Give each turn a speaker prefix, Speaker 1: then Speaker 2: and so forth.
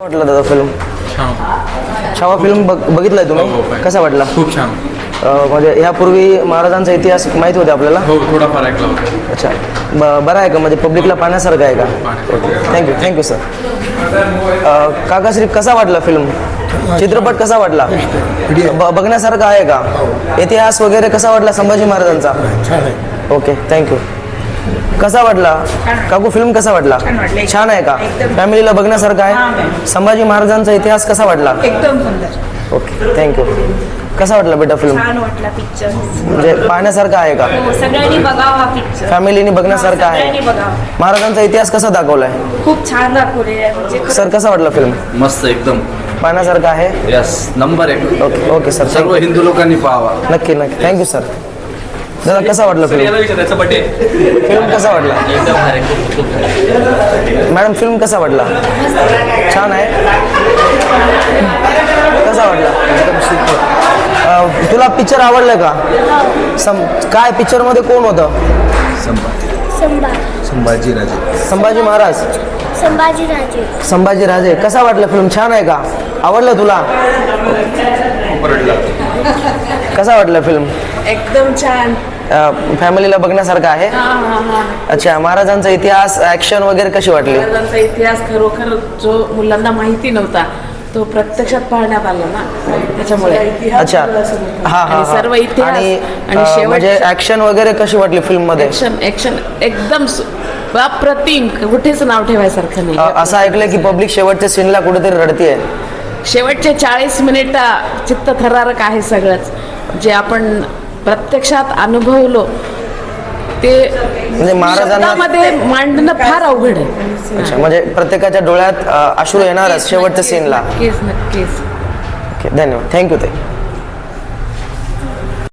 Speaker 1: वाटलं दादा फिल्म?
Speaker 2: छान.
Speaker 1: छावा फिल्म बघितलाय
Speaker 2: हो,
Speaker 1: तुम्ही?
Speaker 2: हो.
Speaker 1: कसा वाटला?
Speaker 2: खूप छान.
Speaker 1: म्हणजे ह्यापूर्वी महाराजांचा इतिहास माहिती होते आपल्याला?
Speaker 2: हो, थोडाफार ऐकला होता.
Speaker 1: अच्छा. बरं आहे का? म्हणजे पब्लिकला पाहण्यासारखं आहे का? Thank you sir. काकाश्री, कसा वाटला फिल्म? चित्रपट कसा वाटला? बघण्यासारखा आहे का? इतिहास वगैरे कसा वाटला संभाजी महाराजांचा? Okay, thank you. कसा वाटला काकू? फिल्म कसा वाटला? छान आहे का? फॅमिलीला बघण्यासारखं आहे? संभाजी महाराजांचा इतिहास कसा वाटला?
Speaker 3: एकदम सुंदर.
Speaker 1: Okay, thank you. कसा वाटला बेटा फिल्म?
Speaker 3: छान वाटला पिक्चर.
Speaker 1: म्हणजे पाहण्यासारखा आहे का?
Speaker 3: सगळ्यांनी बघावा हा पिक्चर.
Speaker 1: फॅमिलीने बघण्यासारखा
Speaker 3: सगळ्यांनी
Speaker 1: आहे?
Speaker 3: बघावा.
Speaker 1: महाराजांचा इतिहास कसा दाखवलाय?
Speaker 3: खूप छान दाखवलेलं आहे. म्हणजे
Speaker 1: सर, कसा वाटला फिल्म?
Speaker 4: मस्त एकदम.
Speaker 1: पाहण्यासारखा आहे?
Speaker 4: यस, नंबर एक.
Speaker 1: ओके ओके सर,
Speaker 4: सर्व हिंदू लोकांनी पाहावा.
Speaker 1: नक्की नक्की. Thank you sir. दादा, कसा वाटला फिल्म? फिल्म कसा वाटला? मॅडम, फिल्म कसा वाटला? छान आहे. कसा वाटला? तुला पिक्चर आवडलं का? काय पिक्चर मध्ये कोण होतं?
Speaker 5: संभाजीराजे.
Speaker 1: संभाजी महाराज. संभाजीराजे. कसा वाटला फिल्म? छान आहे का? आवडलं तुला? कसा वाटला फिल्म?
Speaker 3: एकदम छान.
Speaker 1: फॅमिलीला बघण्यासारखं आहे? अच्छा. महाराजांचा इतिहास, ऍक्शन वगैरे कशी वाटली?
Speaker 6: महाराजांचा इतिहास खरोखर जो मुलांना माहिती नव्हता तो प्रत्यक्षात पाहण्यात आला ना, त्याच्यामुळे
Speaker 1: अच्छा. हा हा
Speaker 6: आणि सर्व इतिहास आणि शेवट
Speaker 1: म्हणजे ऍक्शन वगैरे कशी वाटली फिल्म मध्ये?
Speaker 6: ऍक्शन एकदम अप्रतिम, कुठेच नाव ठेवायसारखं नाही.
Speaker 1: असं ऐकलंय की पब्लिक शेवटच्या सीनला कुठेतरी रडतीये.
Speaker 6: शेवटचे 40 मिनिट चित्तथरारक आहे सगळंच. जे आपण प्रत्यक्षात अनुभवलो ते
Speaker 1: म्हणजे महाराजांना
Speaker 6: शब्दामध्ये मांडणं फार अवघड आहे.
Speaker 1: अच्छा, म्हणजे प्रत्येकाच्या डोळ्यात अश्रू येणारच शेवटच्या सीनला.
Speaker 6: नक्कीच नक्कीच.
Speaker 1: ओके, धन्यवाद. थँक्यू ते.